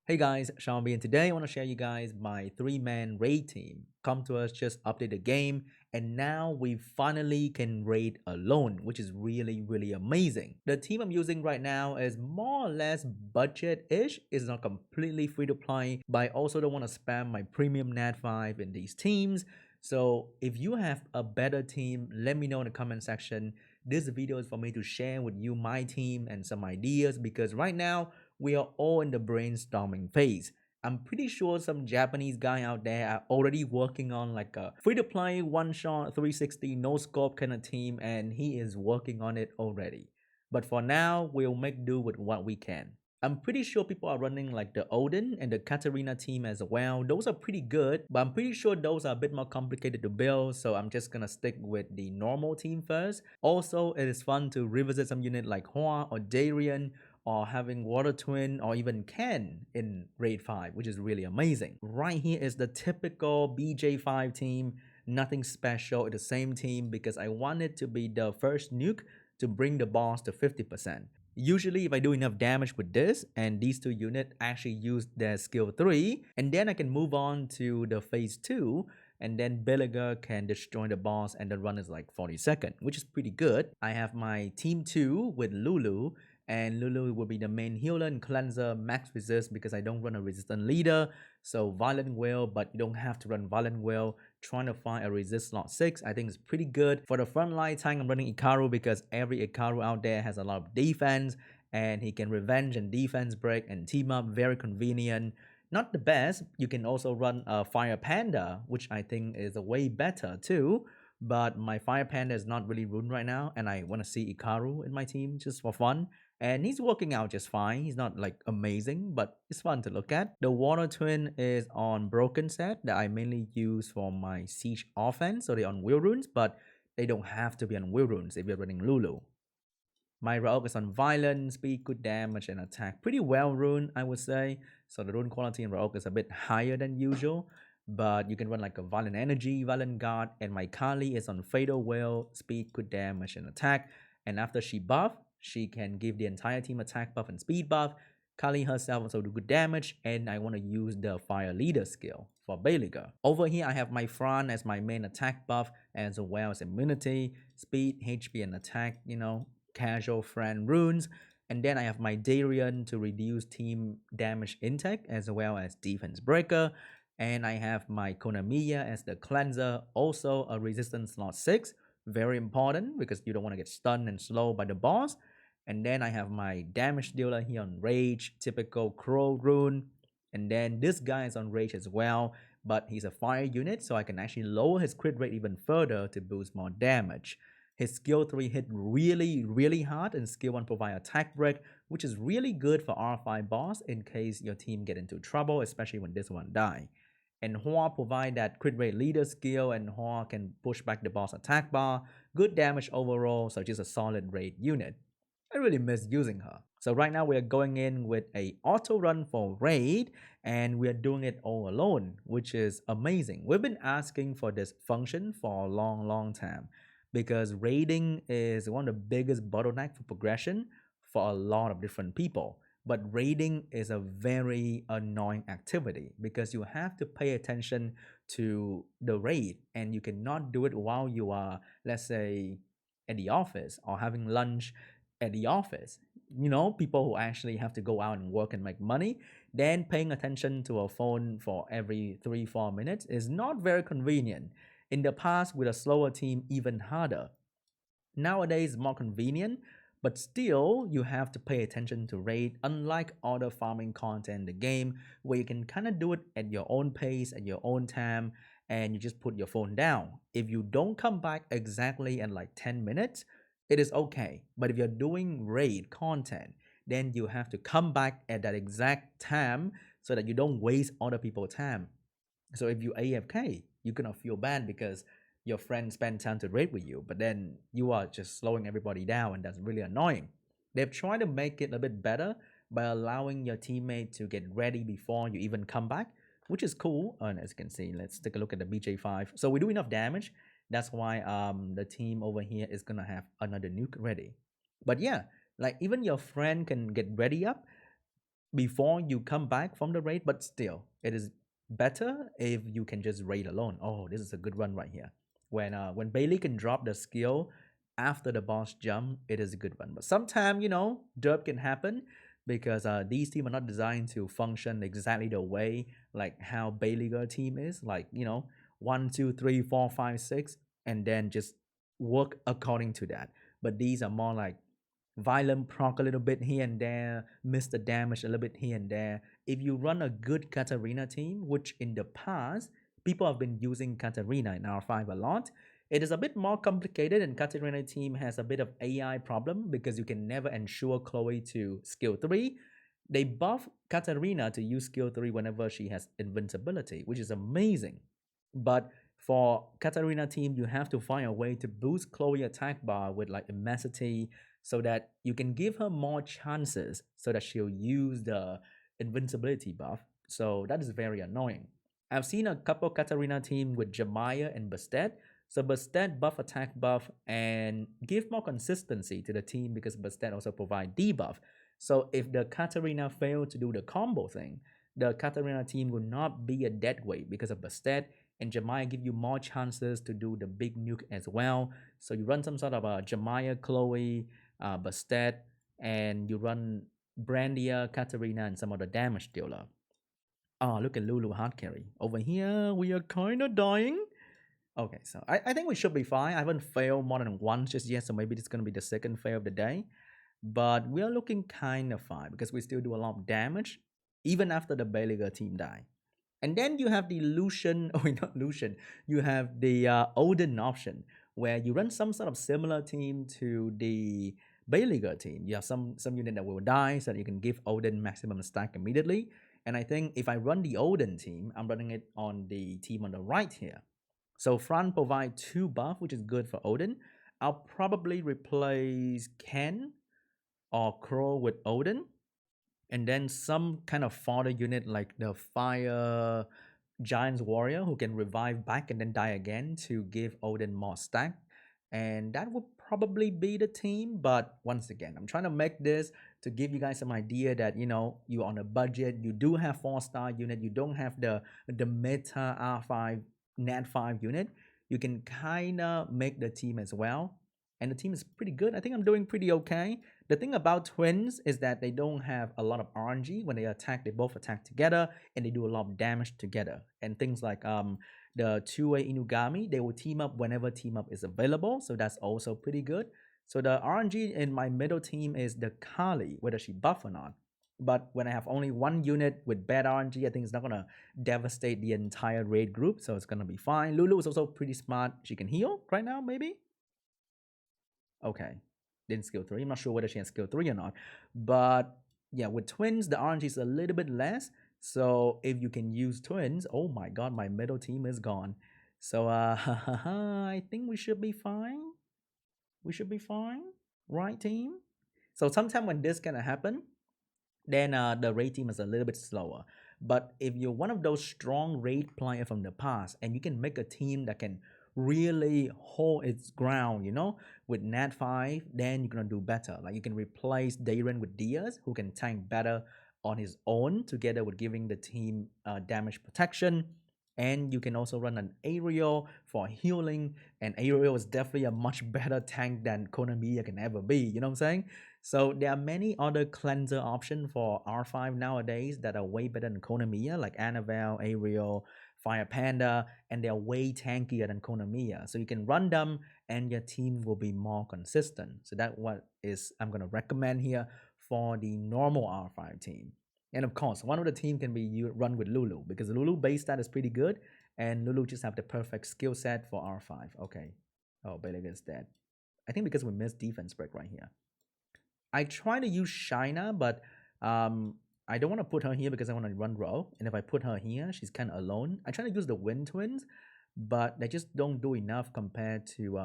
Hey guys, Sean B, and today I want to share you guys my three-man raid team. Come to us, just update the game, and now we finally can raid alone, which is really amazing. The team I'm using right now is more or less budget-ish. It's not completely free to play, but I also don't want to spam my premium Nat 5 in these teams. So if you have a better team, let me know in the comment section. This video is for me to share with you my team and some ideas because right now we are all in the brainstorming phase. I'm pretty sure some Japanese guy out there are already working on like a free to play one shot 360 no scope kind of team, and he is working on it already. But for now, we'll make do with what we can. I'm pretty sure people are running like the Odin and the Katarina team as well. Those are pretty good, but I'm pretty sure those are a bit more complicated to build, so I'm just gonna stick with the normal team first. Also, it is fun to revisit some unit like Hoa or Darien or having Water Twin or even Ken in Raid 5, which is really amazing. Right here is the typical BJ5 team, nothing special, it's the same team because I want it to be the first nuke to bring the boss to 50%. Usually if I do enough damage with this and these two units actually use their skill 3, and then I can move on to the phase 2, and then Belager can destroy the boss and the run is like 40 seconds, which is pretty good. I have my team 2 with Lulu, and Lulu will be the main healer and cleanser, max resist because I don't run a resistant leader. So Violent Will, but you don't have to run Violent Will. Trying to find a resist slot 6, I think is pretty good. For the frontline tank, I'm running Ikaru because every Ikaru out there has a lot of defense and he can revenge and defense break and team up, very convenient. Not the best, you can also run a Fire Panda, which I think is a way better too. But my Fire Panda is not really ruined right now, and I want to see Ikaru in my team just for fun, and he's working out just fine. He's not like amazing, but it's fun to look at. The Water Twin is on Broken Set that I mainly use for my Siege offense, so they're on Will Runes, but they don't have to be on Will Runes if you're running Lulu. My Raoq is on Violence, Speed, Good Damage, and Attack. Pretty well rune, I would say. So the rune quality in Raoq is a bit higher than usual, but you can run like a Violent Energy, Violent Guard, and my Kali is on Fatal Will, Speed, Good Damage, and Attack. And after she buff, she can give the entire team attack buff and speed buff. Kali herself also do good damage, and I want to use the Fire Leader skill for Beliga. Over here, I have my Fran as my main attack buff, as well as immunity, speed, HP, and attack, casual friend runes. And then I have my Darien to reduce team damage intake as well as defense breaker. And I have my Konamiya as the cleanser, also a resistance slot 6. Very important because you don't want to get stunned and slow by the boss. And then I have my damage dealer here on Rage, typical Crow rune. And then this guy is on Rage as well, but he's a fire unit, so I can actually lower his crit rate even further to boost more damage. His skill 3 hit really hard, and skill 1 provide attack break, which is really good for R5 boss in case your team get into trouble, especially when this one die. And Hoa provide that crit rate leader skill, and Hoa can push back the boss attack bar. Good damage overall, so just a solid raid unit. I really miss using her. So right now we are going in with a auto run for raid, and we are doing it all alone, which is amazing. We've been asking for this function for a long time because raiding is one of the biggest bottleneck for progression for a lot of different people. But raiding is a very annoying activity because you have to pay attention to the raid, and you cannot do it while you are, let's say, at the office or having lunch at the office. People who actually have to go out and work and make money, then paying attention to a phone for every 3 4 minutes is not very convenient. In the past, with a slower team, even harder. Nowadays, more convenient, but still, you have to pay attention to rate, unlike other farming content in the game, where you can kind of do it at your own pace, at your own time, and you just put your phone down. If you don't come back exactly in like 10 minutes, it is okay. But if you're doing raid content, then you have to come back at that exact time so that you don't waste other people's time. So if you AFK, you're gonna feel bad because your friend spent time to raid with you, but then you are just slowing everybody down, and that's really annoying. They've tried to make it a bit better by allowing your teammate to get ready before you even come back, which is cool. And as you can see, let's take a look at the BJ5. So we do enough damage. That's why the team over here is gonna have another nuke ready. But yeah, like even your friend can get ready up before you come back from the raid, but still, it is better if you can just raid alone. Oh, this is a good run right here. When Bailey can drop the skill after the boss jump, it is a good run. But sometimes, derp can happen because these teams are not designed to function exactly the way like how Bailey girl team is. Like, 1, 2, 3, 4, 5, 6, and then just work according to that. But these are more like violent proc a little bit here and there, miss the damage a little bit here and there. If you run a good Katarina team, which in the past people have been using Katarina in R5 a lot, it is a bit more complicated, and Katarina team has a bit of AI problem because you can never ensure Chloe to skill 3. They buff Katarina to use skill 3 whenever she has invincibility, which is amazing. But for Katarina team, you have to find a way to boost Chloe attack bar with like immensity so that you can give her more chances so that she'll use the invincibility buff. So that is very annoying. I've seen a couple Katarina team with Jemaya and Bastet. So Bastet buff attack buff and give more consistency to the team because Bastet also provide debuff. So if the Katarina fail to do the combo thing, the Katarina team will not be a dead weight because of Bastet, and Jemaya give you more chances to do the big nuke as well. So you run some sort of a Jemaya, Chloe, Bastet, and you run Brandia, Katarina, and some other damage dealer. Oh, look at Lulu hard carry. Over here, we are kind of dying. Okay, so I think we should be fine. I haven't failed more than once just yet, so maybe this is going to be the second fail of the day. But we are looking kind of fine because we still do a lot of damage, even after the Belager team die. And then you have the Lucian, oh, not Lucian, you have the Odin option where you run some sort of similar team to the Belager team. You have some unit that will die so that you can give Odin maximum stack immediately. And I think if I run the Odin team, I'm running it on the team on the right here. So Fran provide 2 buff, which is good for Odin. I'll probably replace Ken or Crow with Odin, and then some kind of fodder unit like the Fire Giant's Warrior who can revive back and then die again to give Odin more stack. And that would probably be the team. But once again, I'm trying to make this to give you guys some idea that you're on a budget, you do have 4-star unit, you don't have the meta R5 Nat 5 unit. You can kind of make the team as well. And the team is pretty good. I think I'm doing pretty okay. The thing about twins is that they don't have a lot of RNG. When they attack, they both attack together and they do a lot of damage together. And things like the two-way Inugami, they will team up whenever team up is available. So that's also pretty good. So the RNG in my middle team is the Kali, whether she buff or not. But when I have only one unit with bad RNG, I think it's not gonna devastate the entire raid group. So it's gonna be fine. Lulu is also pretty smart. She can heal right now, maybe. Okay, didn't skill 3. I'm not sure whether she has skill 3 or not. But yeah, with twins, the RNG is a little bit less. So if you can use twins, oh my god, my middle team is gone. So I think we should be fine. We should be fine, right, team? So sometime when this gonna happen, then the raid team is a little bit slower. But if you're one of those strong raid player from the past and you can make a team that can really hold its ground, with Nat 5, then you're gonna do better. Like you can replace Daren with Diaz, who can tank better on his own, together with giving the team damage protection. And you can also run an Ariel for healing, and Ariel is definitely a much better tank than Konami can ever be. You know what I'm saying? So there are many other cleanser options for R5 nowadays that are way better than Konamiya, like Annabelle, Ariel, Fire Panda, and they're way tankier than Konamiya. So you can run them and your team will be more consistent. So that's what is I'm gonna recommend here for the normal R5 team. And of course, one of the team can be run with Lulu because Lulu base stat is pretty good, and Lulu just have the perfect skill set for R5. Okay. Oh, Bailey is dead. I think because we missed defense break right here. I try to use Shina, but I don't want to put her here because I want to run row. And if I put her here, she's kind of alone. I try to use the Wind Twins, but they just don't do enough compared to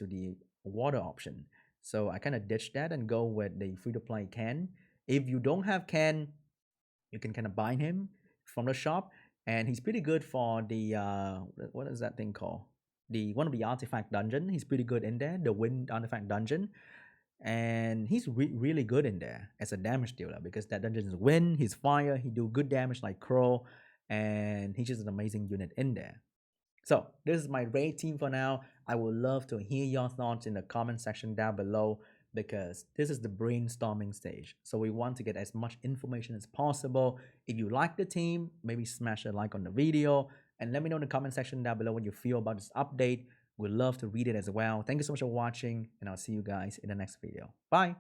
the water option. So I kind of ditch that and go with the free-to-play Ken. If you don't have Ken, you can kind of buy him from the shop, and he's pretty good for the what is that thing called? The one of the artifact dungeon. He's pretty good in there, the Wind artifact dungeon. and he's really good in there as a damage dealer because that dungeon is wind, he's fire, he do good damage like Crow, and he's just an amazing unit in there. So this is my raid team for now. I would love to hear your thoughts in the comment section down below because this is the brainstorming stage. So we want to get as much information as possible. If you like the team, maybe smash a like on the video and let me know in the comment section down below what you feel about this update. We'd love to read it as well. Thank you so much for watching, and I'll see you guys in the next video. Bye.